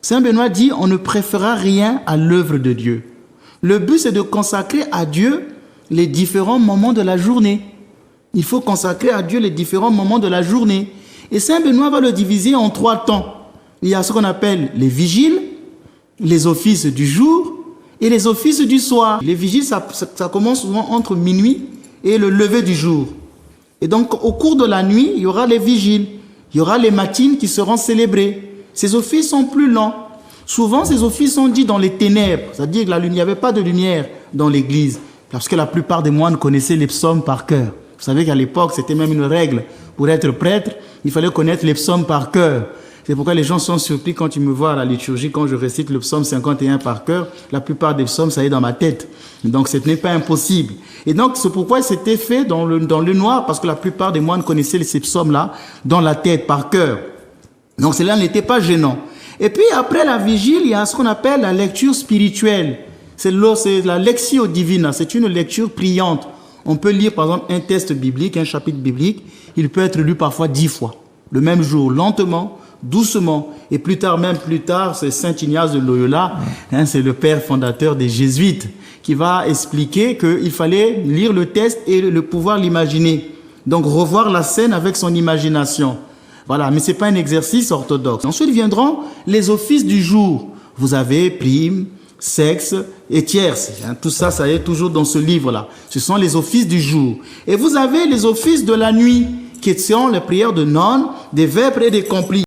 Saint Benoît dit, on ne préférera rien à l'œuvre de Dieu. Le but, c'est de consacrer à Dieu les différents moments de la journée. Il faut consacrer à Dieu les différents moments de la journée. Et Saint Benoît va le diviser en 3 temps. Il y a ce qu'on appelle les vigiles, les offices du jour et les offices du soir. Les vigiles, ça commence souvent entre minuit et le lever du jour. Et donc, au cours de la nuit, il y aura les vigiles. Il y aura les matines qui seront célébrées. Ces offices sont plus lents. Souvent, ces offices sont dits dans les ténèbres. C'est-à-dire qu'il n'y avait pas de lumière dans l'église. Parce que la plupart des moines connaissaient les psaumes par cœur. Vous savez qu'à l'époque, c'était même une règle. Pour être prêtre, il fallait connaître les psaumes par cœur. C'est pourquoi les gens sont surpris quand ils me voient à la liturgie, quand je récite le psaume 51 par cœur. La plupart des psaumes, ça est dans ma tête. Donc, ce n'est pas impossible. Et donc, c'est pourquoi c'était fait dans le noir, parce que la plupart des moines connaissaient ces psaumes-là dans la tête, par cœur. Donc, cela n'était pas gênant. Et puis, après la vigile, il y a ce qu'on appelle la lecture spirituelle. C'est la lectio divina. C'est une lecture priante. On peut lire, par exemple, un texte biblique, un chapitre biblique. Il peut être lu parfois 10 fois. Le même jour, lentement, doucement. Et plus tard, c'est Saint Ignace de Loyola, c'est le père fondateur des Jésuites, qui va expliquer qu'il fallait lire le texte et pouvoir l'imaginer. Donc, revoir la scène avec son imagination. Voilà, mais ce n'est pas un exercice orthodoxe. Ensuite viendront les offices du jour. Vous avez prime, sexe et tierce. Tout ça, ça est toujours dans ce livre-là. Ce sont les offices du jour. Et vous avez les offices de la nuit, qui sont les prières de nonnes, des vêpres et des complis.